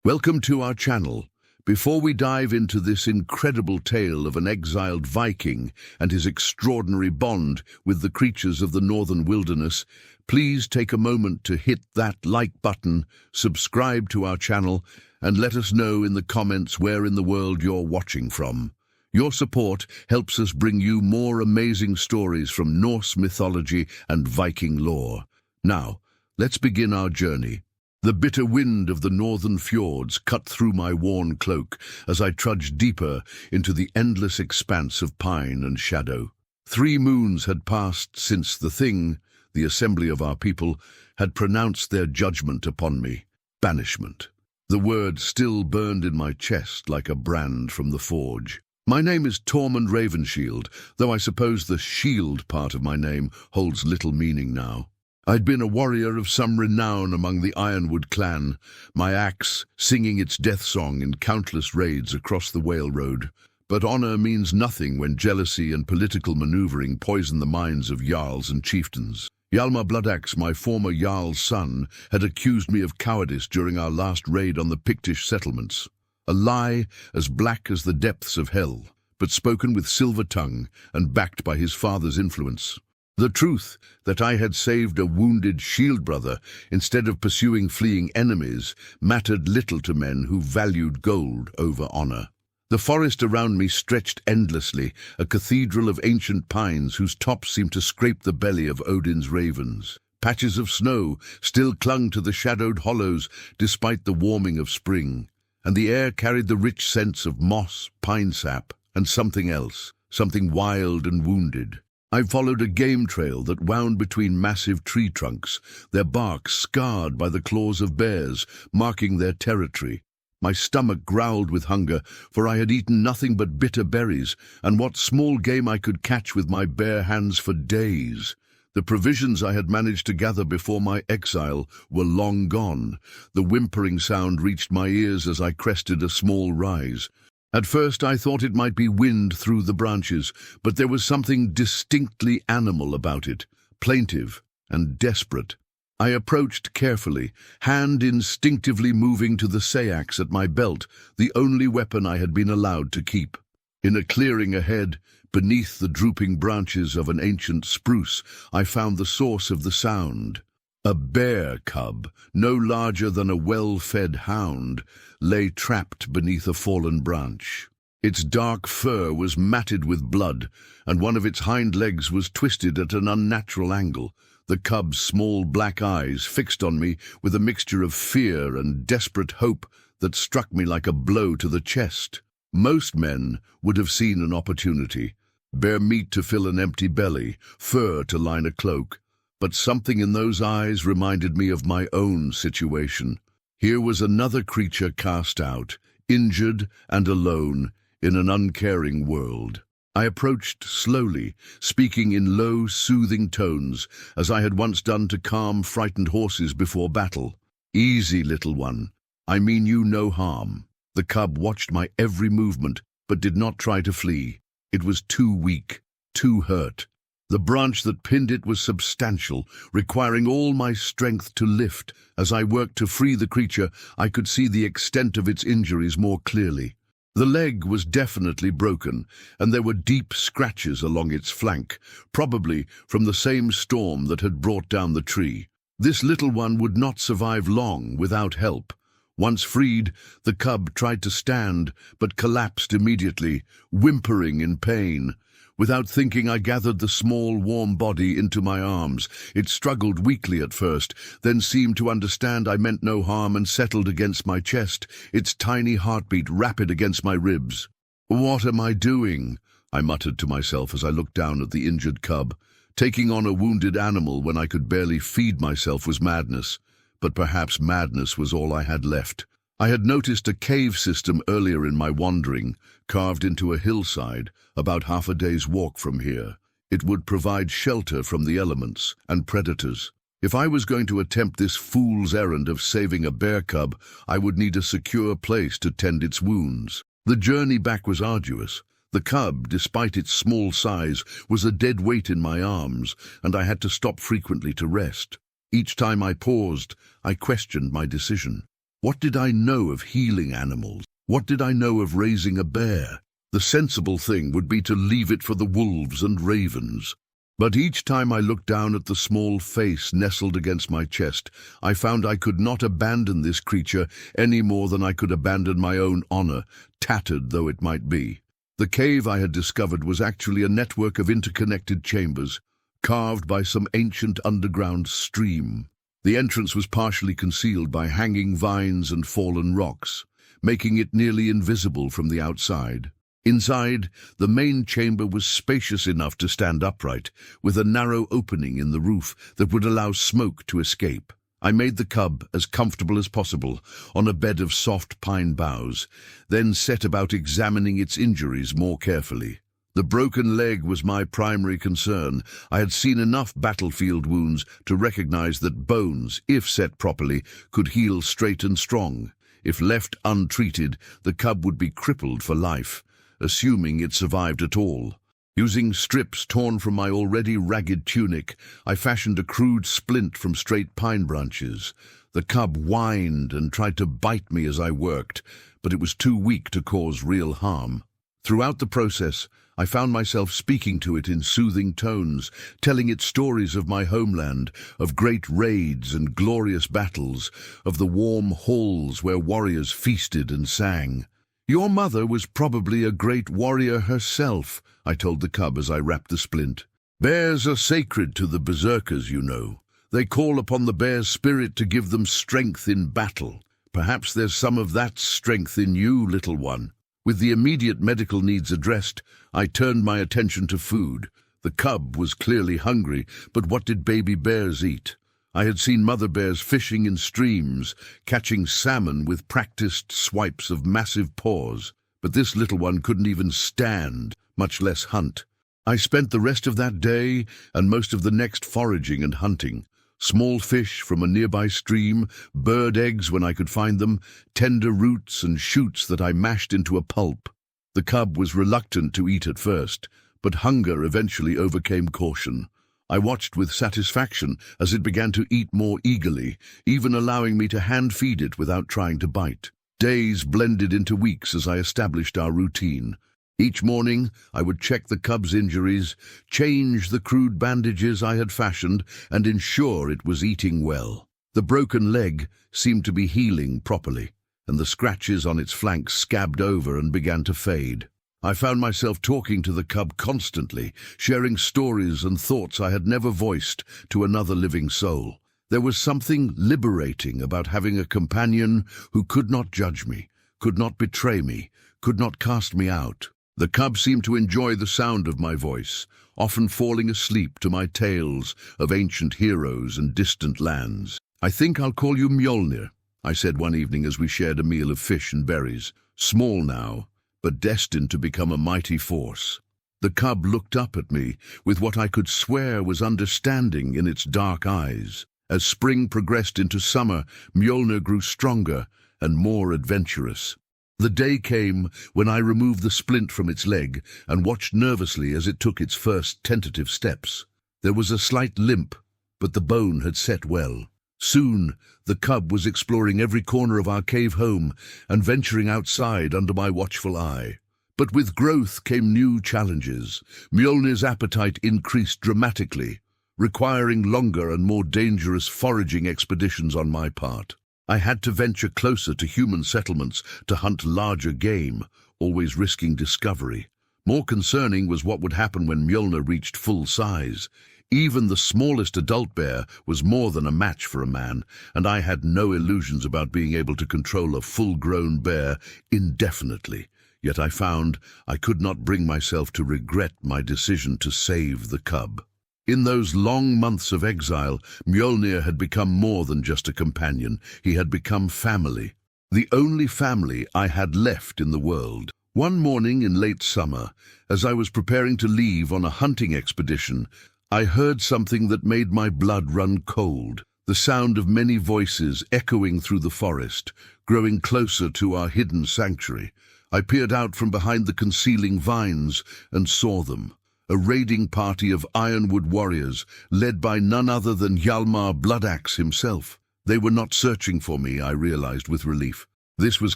Welcome to our channel. Before we dive into this incredible tale of an exiled Viking and his extraordinary bond with the creatures of the northern wilderness, please take a moment to hit that like button, subscribe to our channel, and let us know in the comments where in the world you're watching from. Your support helps us bring you more amazing stories from Norse mythology and Viking lore. Now, let's begin our journey. The bitter wind of the northern fjords cut through my worn cloak as I trudged deeper into the endless expanse of pine and shadow. 3 moons had passed since the Thing, the assembly of our people, had pronounced their judgment upon me, banishment. The word still burned in my chest like a brand from the forge. My name is Tormund Ravenshield, though I suppose the shield part of my name holds little meaning now. I'd been a warrior of some renown among the Ironwood clan, my axe singing its death song in countless raids across the Whale Road. But honor means nothing when jealousy and political maneuvering poison the minds of jarls and chieftains. Hjalmar Bloodaxe, my former jarl's son, had accused me of cowardice during our last raid on the Pictish settlements. A lie as black as the depths of hell, but spoken with silver tongue and backed by his father's influence. The truth that I had saved a wounded shield brother instead of pursuing fleeing enemies mattered little to men who valued gold over honor. The forest around me stretched endlessly, a cathedral of ancient pines whose tops seemed to scrape the belly of Odin's ravens. Patches of snow still clung to the shadowed hollows despite the warming of spring, and the air carried the rich scents of moss, pine sap, and something else, something wild and wounded. I followed a game trail that wound between massive tree trunks, their bark scarred by the claws of bears, marking their territory. My stomach growled with hunger, for I had eaten nothing but bitter berries and what small game I could catch with my bare hands for days. The provisions I had managed to gather before my exile were long gone. The whimpering sound reached my ears as I crested a small rise. At first I thought it might be wind through the branches, but there was something distinctly animal about it, plaintive and desperate. I approached carefully, hand instinctively moving to the sayax at my belt, the only weapon I had been allowed to keep. In a clearing ahead, beneath the drooping branches of an ancient spruce, I found the source of the sound. A bear cub, no larger than a well-fed hound, lay trapped beneath a fallen branch. Its dark fur was matted with blood, and one of its hind legs was twisted at an unnatural angle, the cub's small black eyes fixed on me with a mixture of fear and desperate hope that struck me like a blow to the chest. Most men would have seen an opportunity, bare meat to fill an empty belly, fur to line a cloak. But something in those eyes reminded me of my own situation. Here was another creature cast out, injured and alone, in an uncaring world. I approached slowly, speaking in low, soothing tones, as I had once done to calm, frightened horses before battle. "Easy, little one. I mean you no harm." The cub watched my every movement, but did not try to flee. It was too weak, too hurt. The branch that pinned it was substantial, requiring all my strength to lift. As I worked to free the creature, I could see the extent of its injuries more clearly. The leg was definitely broken, and there were deep scratches along its flank, probably from the same storm that had brought down the tree. This little one would not survive long without help. Once freed, the cub tried to stand, but collapsed immediately, whimpering in pain. Without thinking, I gathered the small, warm body into my arms. It struggled weakly at first, then seemed to understand I meant no harm and settled against my chest, its tiny heartbeat rapid against my ribs. "What am I doing?" I muttered to myself as I looked down at the injured cub. Taking on a wounded animal when I could barely feed myself was madness, but perhaps madness was all I had left. I had noticed a cave system earlier in my wandering, carved into a hillside, about half a day's walk from here. It would provide shelter from the elements and predators. If I was going to attempt this fool's errand of saving a bear cub, I would need a secure place to tend its wounds. The journey back was arduous. The cub, despite its small size, was a dead weight in my arms, and I had to stop frequently to rest. Each time I paused, I questioned my decision. What did I know of healing animals? What did I know of raising a bear? The sensible thing would be to leave it for the wolves and ravens. But each time I looked down at the small face nestled against my chest, I found I could not abandon this creature any more than I could abandon my own honor, tattered though it might be. The cave I had discovered was actually a network of interconnected chambers, carved by some ancient underground stream. The entrance was partially concealed by hanging vines and fallen rocks, making it nearly invisible from the outside. Inside, the main chamber was spacious enough to stand upright, with a narrow opening in the roof that would allow smoke to escape. I made the cub as comfortable as possible on a bed of soft pine boughs, then set about examining its injuries more carefully. The broken leg was my primary concern. I had seen enough battlefield wounds to recognize that bones, if set properly, could heal straight and strong. If left untreated, the cub would be crippled for life, assuming it survived at all. Using strips torn from my already ragged tunic, I fashioned a crude splint from straight pine branches. The cub whined and tried to bite me as I worked, but it was too weak to cause real harm. Throughout the process, I found myself speaking to it in soothing tones, telling it stories of my homeland, of great raids and glorious battles, of the warm halls where warriors feasted and sang. "Your mother was probably a great warrior herself," I told the cub as I wrapped the splint. "Bears are sacred to the berserkers, you know. They call upon the bear's spirit to give them strength in battle. Perhaps there's some of that strength in you, little one." With the immediate medical needs addressed, I turned my attention to food. The cub was clearly hungry, but what did baby bears eat? I had seen mother bears fishing in streams, catching salmon with practiced swipes of massive paws, but this little one couldn't even stand, much less hunt. I spent the rest of that day and most of the next foraging and hunting. Small fish from a nearby stream, bird eggs when I could find them, tender roots and shoots that I mashed into a pulp. The cub was reluctant to eat at first, but hunger eventually overcame caution. I watched with satisfaction as it began to eat more eagerly, even allowing me to hand-feed it without trying to bite. Days blended into weeks as I established our routine. Each morning, I would check the cub's injuries, change the crude bandages I had fashioned, and ensure it was eating well. The broken leg seemed to be healing properly, and the scratches on its flanks scabbed over and began to fade. I found myself talking to the cub constantly, sharing stories and thoughts I had never voiced to another living soul. There was something liberating about having a companion who could not judge me, could not betray me, could not cast me out. The cub seemed to enjoy the sound of my voice, often falling asleep to my tales of ancient heroes and distant lands. "I think I'll call you Mjolnir," I said one evening as we shared a meal of fish and berries. "Small now, but destined to become a mighty force." The cub looked up at me with what I could swear was understanding in its dark eyes. As spring progressed into summer, Mjolnir grew stronger and more adventurous. The day came when I removed the splint from its leg and watched nervously as it took its first tentative steps. There was a slight limp, but the bone had set well. Soon, the cub was exploring every corner of our cave home and venturing outside under my watchful eye. But with growth came new challenges. Mjolnir's appetite increased dramatically, requiring longer and more dangerous foraging expeditions on my part. I had to venture closer to human settlements to hunt larger game, always risking discovery. More concerning was what would happen when Mjolnir reached full size. Even the smallest adult bear was more than a match for a man, and I had no illusions about being able to control a full-grown bear indefinitely. Yet I found I could not bring myself to regret my decision to save the cub. In those long months of exile, Mjolnir had become more than just a companion. He had become family. The only family I had left in the world. One morning in late summer, as I was preparing to leave on a hunting expedition, I heard something that made my blood run cold. The sound of many voices echoing through the forest, growing closer to our hidden sanctuary. I peered out from behind the concealing vines and saw them. A raiding party of ironwood warriors, led by none other than Hjalmar Bloodaxe himself. They were not searching for me, I realized with relief. This was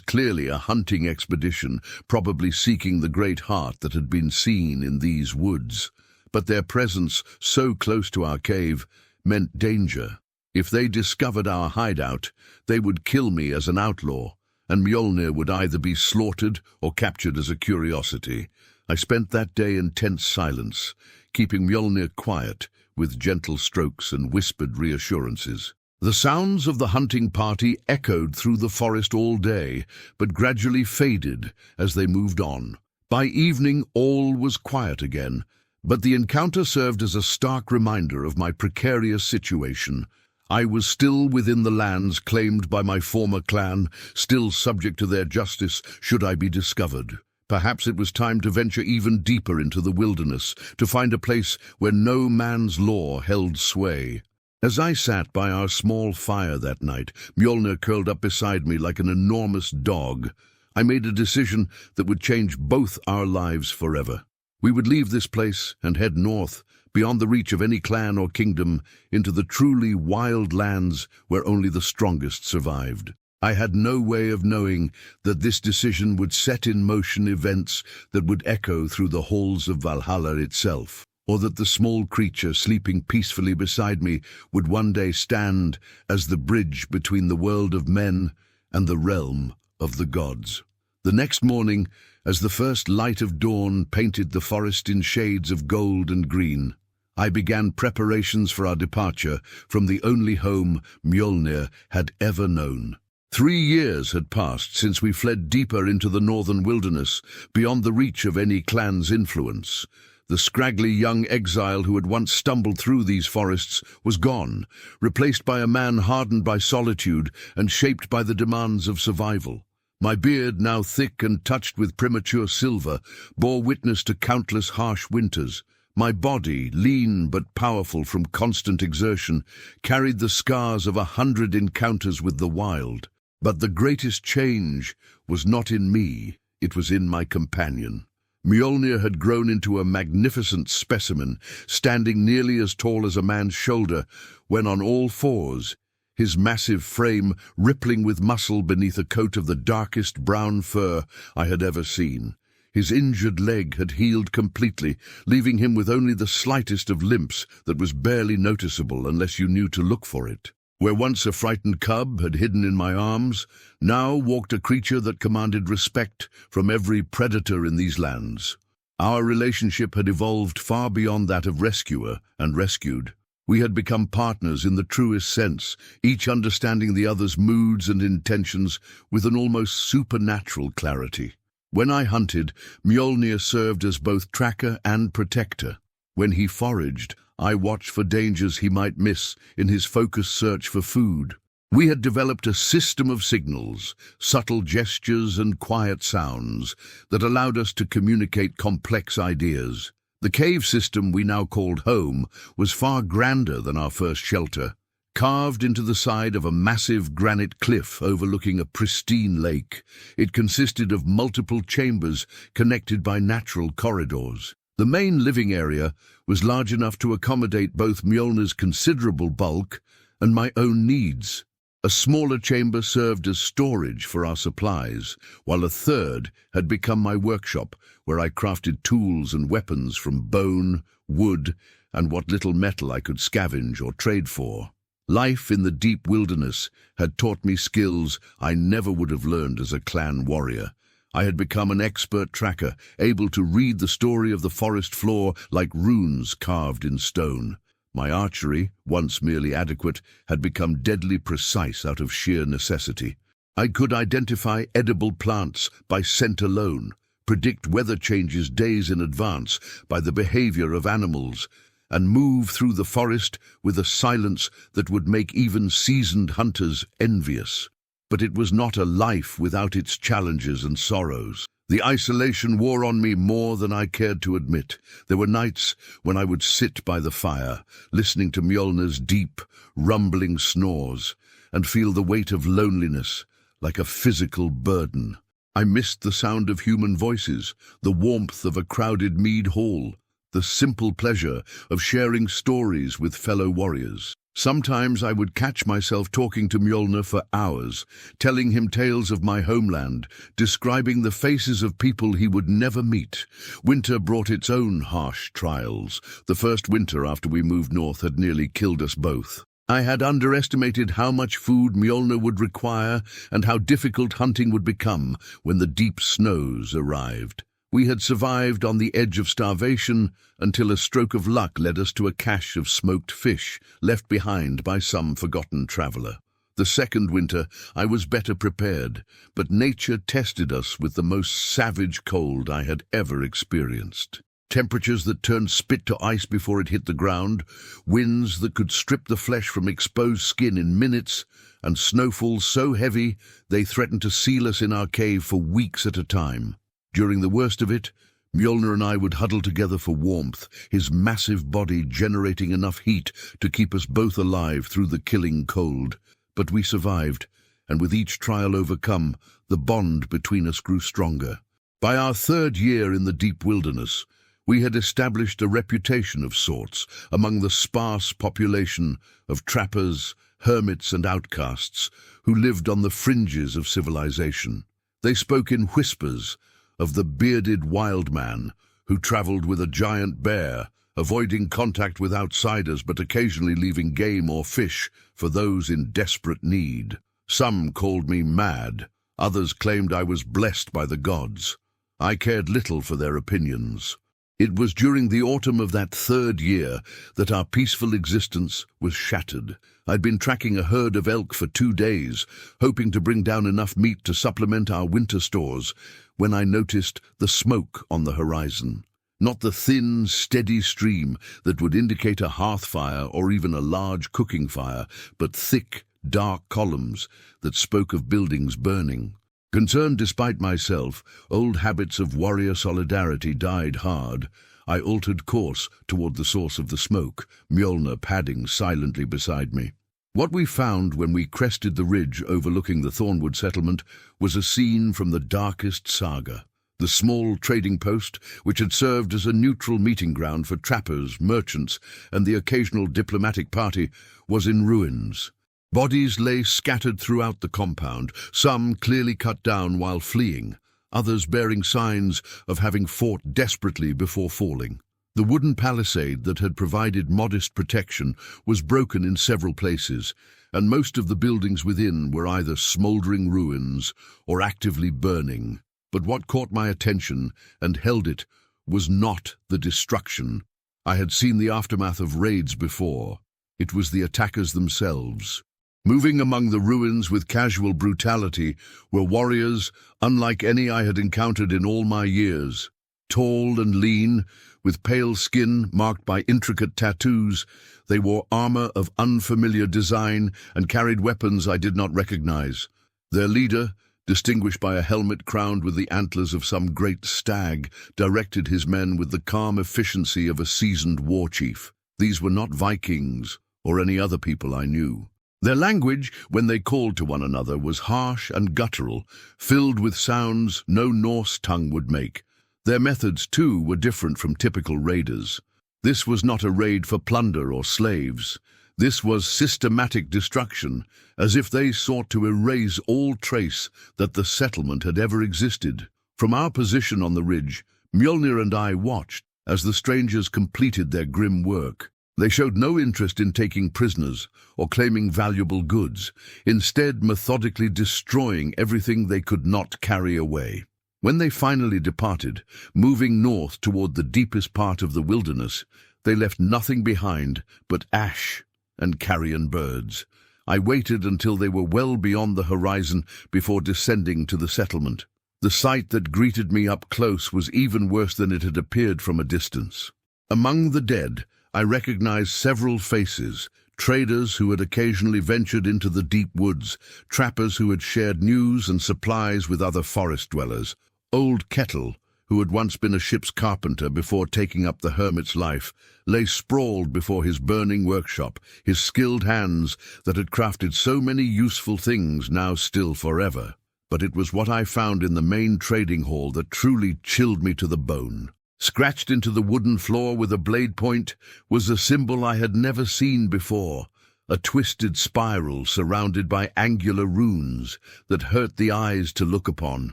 clearly a hunting expedition, probably seeking the great heart that had been seen in these woods. But their presence, so close to our cave, meant danger. If they discovered our hideout, they would kill me as an outlaw, and Mjolnir would either be slaughtered or captured as a curiosity. I spent that day in tense silence, keeping Mjolnir quiet, with gentle strokes and whispered reassurances. The sounds of the hunting party echoed through the forest all day, but gradually faded as they moved on. By evening, all was quiet again, but the encounter served as a stark reminder of my precarious situation. I was still within the lands claimed by my former clan, still subject to their justice should I be discovered. Perhaps it was time to venture even deeper into the wilderness, to find a place where no man's law held sway. As I sat by our small fire that night, Mjolnir curled up beside me like an enormous dog. I made a decision that would change both our lives forever. We would leave this place and head north, beyond the reach of any clan or kingdom, into the truly wild lands where only the strongest survived. I had no way of knowing that this decision would set in motion events that would echo through the halls of Valhalla itself, or that the small creature sleeping peacefully beside me would one day stand as the bridge between the world of men and the realm of the gods. The next morning, as the first light of dawn painted the forest in shades of gold and green, I began preparations for our departure from the only home Mjolnir had ever known. 3 years had passed since we fled deeper into the northern wilderness, beyond the reach of any clan's influence. The scraggly young exile who had once stumbled through these forests was gone, replaced by a man hardened by solitude and shaped by the demands of survival. My beard, now thick and touched with premature silver, bore witness to countless harsh winters. My body, lean but powerful from constant exertion, carried the scars of 100 encounters with the wild. But the greatest change was not in me, it was in my companion. Mjolnir had grown into a magnificent specimen, standing nearly as tall as a man's shoulder, when on all fours, his massive frame rippling with muscle beneath a coat of the darkest brown fur I had ever seen. His injured leg had healed completely, leaving him with only the slightest of limps that was barely noticeable unless you knew to look for it. Where once a frightened cub had hidden in my arms, now walked a creature that commanded respect from every predator in these lands. Our relationship had evolved far beyond that of rescuer and rescued. We had become partners in the truest sense, each understanding the other's moods and intentions with an almost supernatural clarity. When I hunted, Mjolnir served as both tracker and protector. When he foraged, I watched for dangers he might miss in his focused search for food. We had developed a system of signals, subtle gestures and quiet sounds that allowed us to communicate complex ideas. The cave system we now called home was far grander than our first shelter. Carved into the side of a massive granite cliff overlooking a pristine lake, it consisted of multiple chambers connected by natural corridors. The main living area was large enough to accommodate both Mjolnir's considerable bulk and my own needs. A smaller chamber served as storage for our supplies, while a third had become my workshop, where I crafted tools and weapons from bone, wood, and what little metal I could scavenge or trade for. Life in the deep wilderness had taught me skills I never would have learned as a clan warrior. I had become an expert tracker, able to read the story of the forest floor like runes carved in stone. My archery, once merely adequate, had become deadly precise out of sheer necessity. I could identify edible plants by scent alone, predict weather changes days in advance by the behavior of animals, and move through the forest with a silence that would make even seasoned hunters envious. But it was not a life without its challenges and sorrows. The isolation wore on me more than I cared to admit. There were nights when I would sit by the fire, listening to Mjolnir's deep, rumbling snores, and feel the weight of loneliness like a physical burden. I missed the sound of human voices, the warmth of a crowded mead hall, the simple pleasure of sharing stories with fellow warriors. Sometimes I would catch myself talking to Mjolnir for hours, telling him tales of my homeland, describing the faces of people he would never meet. Winter brought its own harsh trials. The first winter after we moved north had nearly killed us both. I had underestimated how much food Mjolnir would require and how difficult hunting would become when the deep snows arrived. We had survived on the edge of starvation until a stroke of luck led us to a cache of smoked fish left behind by some forgotten traveler. The second winter, I was better prepared, but nature tested us with the most savage cold I had ever experienced. Temperatures that turned spit to ice before it hit the ground, winds that could strip the flesh from exposed skin in minutes, and snowfalls so heavy they threatened to seal us in our cave for weeks at a time. During the worst of it, Mjolnir and I would huddle together for warmth, his massive body generating enough heat to keep us both alive through the killing cold. But we survived, and with each trial overcome, the bond between us grew stronger. By our third year in the deep wilderness, we had established a reputation of sorts among the sparse population of trappers, hermits, and outcasts who lived on the fringes of civilization. They spoke in whispers of the bearded wild man who traveled with a giant bear, avoiding contact with outsiders but occasionally leaving game or fish for those in desperate need. Some called me mad, others claimed I was blessed by the gods. I cared little for their opinions. It was during the autumn of that third year that our peaceful existence was shattered. I'd been tracking a herd of elk for 2 days, hoping to bring down enough meat to supplement our winter stores, when I noticed the smoke on the horizon. Not the thin, steady stream that would indicate a hearth fire or even a large cooking fire, but thick, dark columns that spoke of buildings burning. Concerned despite myself, old habits of warrior solidarity died hard. I altered course toward the source of the smoke, Mjolnir padding silently beside me. What we found when we crested the ridge overlooking the Thornwood settlement was a scene from the darkest saga. The small trading post, which had served as a neutral meeting ground for trappers, merchants, and the occasional diplomatic party, was in ruins. Bodies lay scattered throughout the compound, some clearly cut down while fleeing, others bearing signs of having fought desperately before falling. The wooden palisade that had provided modest protection was broken in several places, and most of the buildings within were either smoldering ruins or actively burning. But what caught my attention and held it was not the destruction. I had seen the aftermath of raids before. It was the attackers themselves. Moving among the ruins with casual brutality were warriors unlike any I had encountered in all my years. Tall and lean, with pale skin marked by intricate tattoos, they wore armor of unfamiliar design and carried weapons I did not recognize. Their leader, distinguished by a helmet crowned with the antlers of some great stag, directed his men with the calm efficiency of a seasoned war chief. These were not Vikings or any other people I knew. Their language, when they called to one another, was harsh and guttural, filled with sounds no Norse tongue would make. Their methods, too, were different from typical raiders. This was not a raid for plunder or slaves. This was systematic destruction, as if they sought to erase all trace that the settlement had ever existed. From our position on the ridge, Mjolnir and I watched as the strangers completed their grim work. They showed no interest in taking prisoners or claiming valuable goods, instead methodically destroying everything they could not carry away. When they finally departed, moving north toward the deepest part of the wilderness, they left nothing behind but ash and carrion birds. I waited until they were well beyond the horizon before descending to the settlement. The sight that greeted me up close was even worse than it had appeared from a distance. Among the dead, I recognized several faces: traders who had occasionally ventured into the deep woods, trappers who had shared news and supplies with other forest dwellers, old Kettle, who had once been a ship's carpenter before taking up the hermit's life, lay sprawled before his burning workshop, his skilled hands that had crafted so many useful things now still forever. But it was what I found in the main trading hall that truly chilled me to the bone. Scratched into the wooden floor with a blade point was a symbol I had never seen before, a twisted spiral surrounded by angular runes that hurt the eyes to look upon.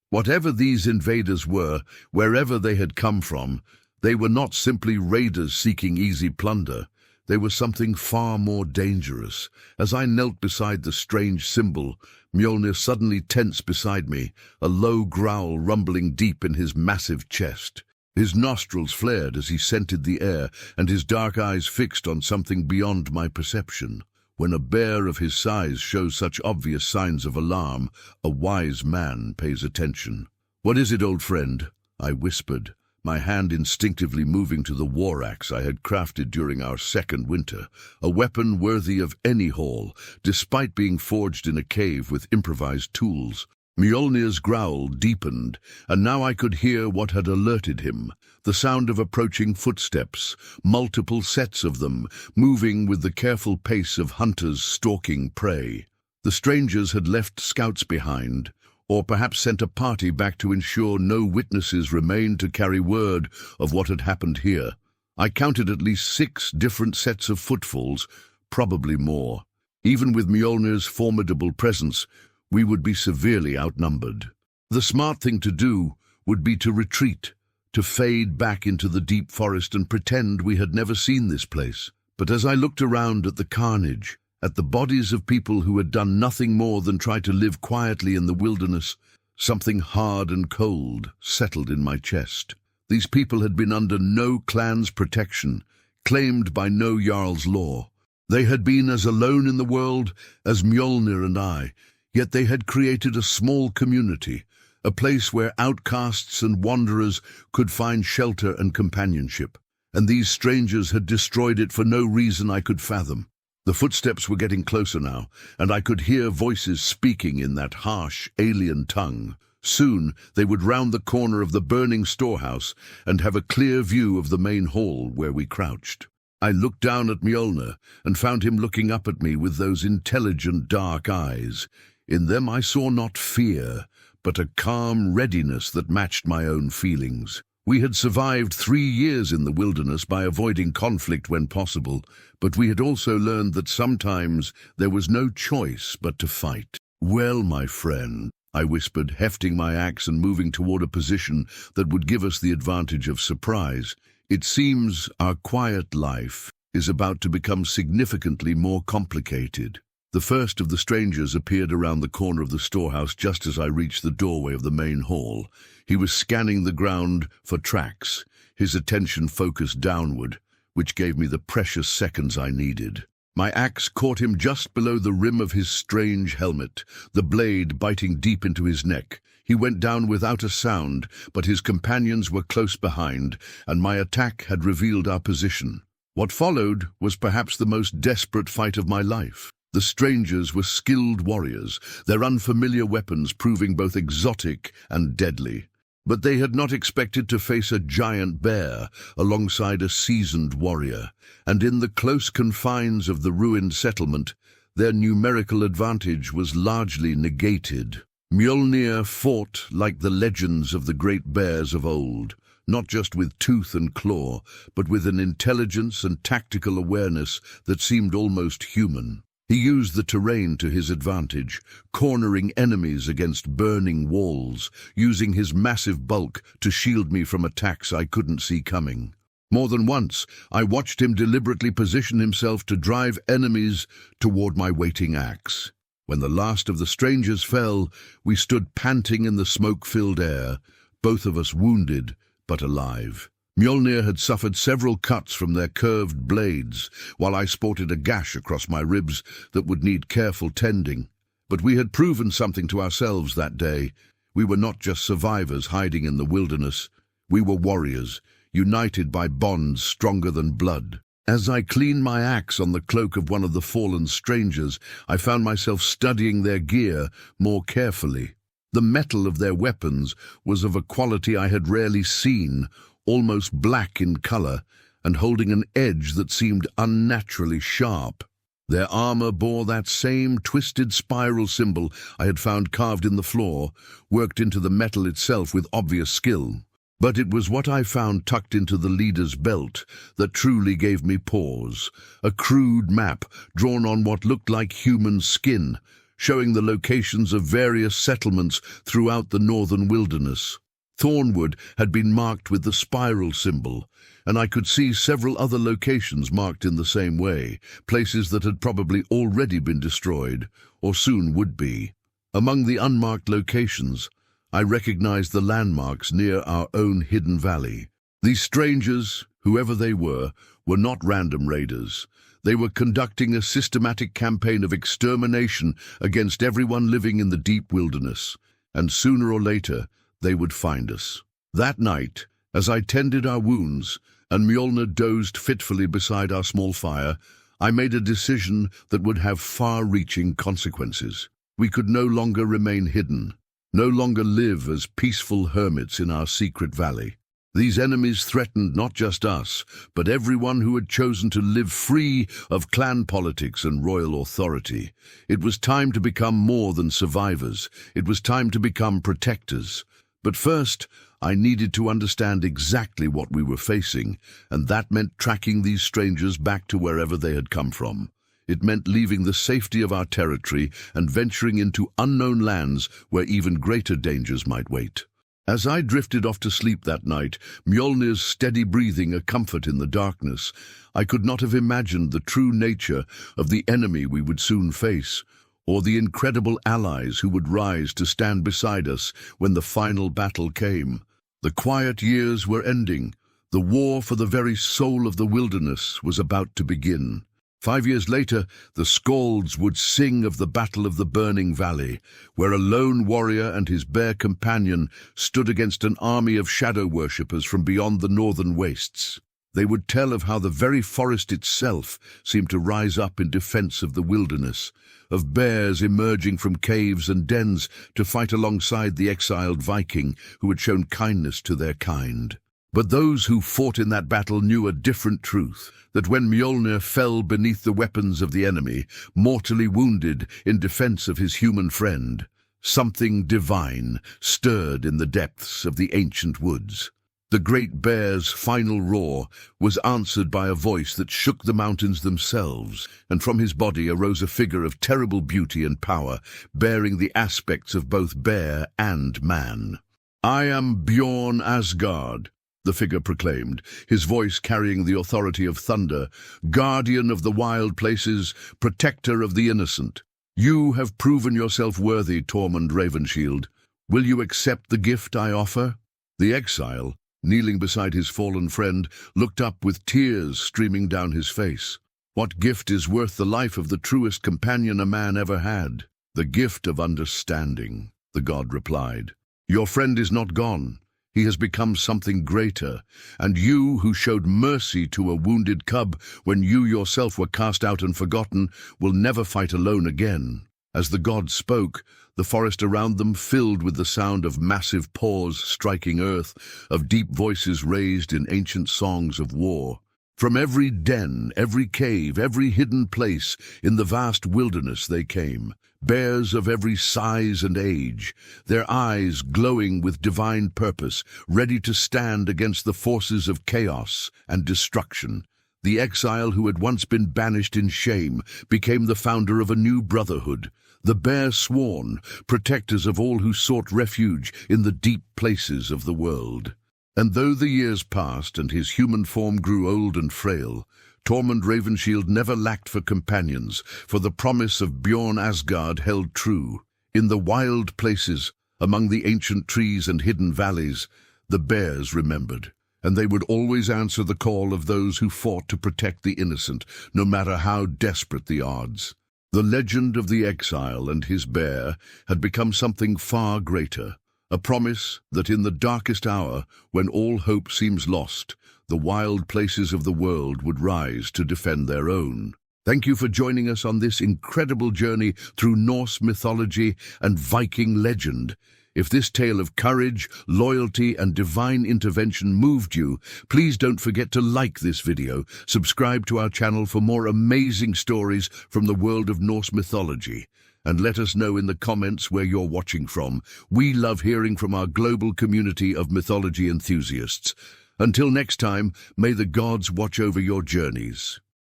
Whatever these invaders were, wherever they had come from, they were not simply raiders seeking easy plunder. They were something far more dangerous. As I knelt beside the strange symbol, Mjolnir suddenly tensed beside me, a low growl rumbling deep in his massive chest. His nostrils flared as he scented the air, and his dark eyes fixed on something beyond my perception. When a bear of his size shows such obvious signs of alarm, a wise man pays attention. "What is it, old friend?" I whispered, my hand instinctively moving to the war axe I had crafted during our second winter, a weapon worthy of any hall, despite being forged in a cave with improvised tools. Mjolnir's growl deepened, and now I could hear what had alerted him, the sound of approaching footsteps, multiple sets of them, moving with the careful pace of hunters stalking prey. The strangers had left scouts behind, or perhaps sent a party back to ensure no witnesses remained to carry word of what had happened here. I counted at least 6 different sets of footfalls, probably more. Even with Mjolnir's formidable presence, we would be severely outnumbered. The smart thing to do would be to retreat, to fade back into the deep forest and pretend we had never seen this place. But as I looked around at the carnage, at the bodies of people who had done nothing more than try to live quietly in the wilderness, something hard and cold settled in my chest. These people had been under no clan's protection, claimed by no Jarl's law. They had been as alone in the world as Mjolnir and I, yet they had created a small community, a place where outcasts and wanderers could find shelter and companionship. And these strangers had destroyed it for no reason I could fathom. The footsteps were getting closer now, and I could hear voices speaking in that harsh, alien tongue. Soon they would round the corner of the burning storehouse and have a clear view of the main hall where we crouched. I looked down at Mjolnir and found him looking up at me with those intelligent dark eyes. In them I saw not fear, but a calm readiness that matched my own feelings. We had survived 3 years in the wilderness by avoiding conflict when possible, but we had also learned that sometimes there was no choice but to fight. "Well, my friend," I whispered, hefting my axe and moving toward a position that would give us the advantage of surprise, "it seems our quiet life is about to become significantly more complicated." The first of the strangers appeared around the corner of the storehouse just as I reached the doorway of the main hall. He was scanning the ground for tracks, his attention focused downward, which gave me the precious seconds I needed. My axe caught him just below the rim of his strange helmet, the blade biting deep into his neck. He went down without a sound, but his companions were close behind, and my attack had revealed our position. What followed was perhaps the most desperate fight of my life. The strangers were skilled warriors, their unfamiliar weapons proving both exotic and deadly. But they had not expected to face a giant bear alongside a seasoned warrior, and in the close confines of the ruined settlement, their numerical advantage was largely negated. Mjolnir fought like the legends of the great bears of old, not just with tooth and claw, but with an intelligence and tactical awareness that seemed almost human. He used the terrain to his advantage, cornering enemies against burning walls, using his massive bulk to shield me from attacks I couldn't see coming. More than once, I watched him deliberately position himself to drive enemies toward my waiting axe. When the last of the strangers fell, we stood panting in the smoke-filled air, both of us wounded but alive. Mjolnir had suffered several cuts from their curved blades, while I sported a gash across my ribs that would need careful tending. But we had proven something to ourselves that day. We were not just survivors hiding in the wilderness. We were warriors, united by bonds stronger than blood. As I cleaned my axe on the cloak of one of the fallen strangers, I found myself studying their gear more carefully. The metal of their weapons was of a quality I had rarely seen, almost black in color, and holding an edge that seemed unnaturally sharp. Their armor bore that same twisted spiral symbol I had found carved in the floor, worked into the metal itself with obvious skill. But it was what I found tucked into the leader's belt that truly gave me pause. A crude map drawn on what looked like human skin, showing the locations of various settlements throughout the northern wilderness. Thornwood had been marked with the spiral symbol, and I could see several other locations marked in the same way, places that had probably already been destroyed, or soon would be. Among the unmarked locations, I recognized the landmarks near our own hidden valley. These strangers, whoever they were not random raiders. They were conducting a systematic campaign of extermination against everyone living in the deep wilderness, and sooner or later they would find us. That night, as I tended our wounds and Mjolnir dozed fitfully beside our small fire, I made a decision that would have far-reaching consequences. We could no longer remain hidden, no longer live as peaceful hermits in our secret valley. These enemies threatened not just us, but everyone who had chosen to live free of clan politics and royal authority. It was time to become more than survivors. It was time to become protectors. But first, I needed to understand exactly what we were facing, and that meant tracking these strangers back to wherever they had come from. It meant leaving the safety of our territory and venturing into unknown lands where even greater dangers might wait. As I drifted off to sleep that night, Mjolnir's steady breathing a comfort in the darkness, I could not have imagined the true nature of the enemy we would soon face, or the incredible allies who would rise to stand beside us when the final battle came. The quiet years were ending. The war for the very soul of the wilderness was about to begin. 5 years later, the Skalds would sing of the Battle of the Burning Valley, where a lone warrior and his bear companion stood against an army of shadow worshippers from beyond the northern wastes. They would tell of how the very forest itself seemed to rise up in defense of the wilderness, of bears emerging from caves and dens to fight alongside the exiled Viking who had shown kindness to their kind. But those who fought in that battle knew a different truth, that when Mjolnir fell beneath the weapons of the enemy, mortally wounded in defense of his human friend, something divine stirred in the depths of the ancient woods. The great bear's final roar was answered by a voice that shook the mountains themselves, and from his body arose a figure of terrible beauty and power, bearing the aspects of both bear and man. "I am Bjorn Asgard," the figure proclaimed, his voice carrying the authority of thunder, "guardian of the wild places, protector of the innocent. You have proven yourself worthy, Tormund Ravenshield. Will you accept the gift I offer?" The exile, kneeling beside his fallen friend, looked up with tears streaming down his face. "What gift is worth the life of the truest companion a man ever had?" "The gift of understanding," the god replied. "Your friend is not gone. He has become something greater, and you, who showed mercy to a wounded cub when you yourself were cast out and forgotten, will never fight alone again." As the god spoke, the forest around them filled with the sound of massive paws striking earth, of deep voices raised in ancient songs of war. From every den, every cave, every hidden place in the vast wilderness they came, bears of every size and age, their eyes glowing with divine purpose, ready to stand against the forces of chaos and destruction. The exile who had once been banished in shame became the founder of a new brotherhood, the Bear Sworn, protectors of all who sought refuge in the deep places of the world. And though the years passed and his human form grew old and frail, Tormund Ravenshield never lacked for companions, for the promise of Bjorn Asgard held true. In the wild places, among the ancient trees and hidden valleys, the bears remembered, and they would always answer the call of those who fought to protect the innocent, no matter how desperate the odds. The legend of the exile and his bear had become something far greater, a promise that in the darkest hour, when all hope seems lost, the wild places of the world would rise to defend their own. Thank you for joining us on this incredible journey through Norse mythology and Viking legend. If this tale of courage, loyalty, and divine intervention moved you, please don't forget to like this video, subscribe to our channel for more amazing stories from the world of Norse mythology, and let us know in the comments where you're watching from. We love hearing from our global community of mythology enthusiasts. Until next time, may the gods watch over your journeys.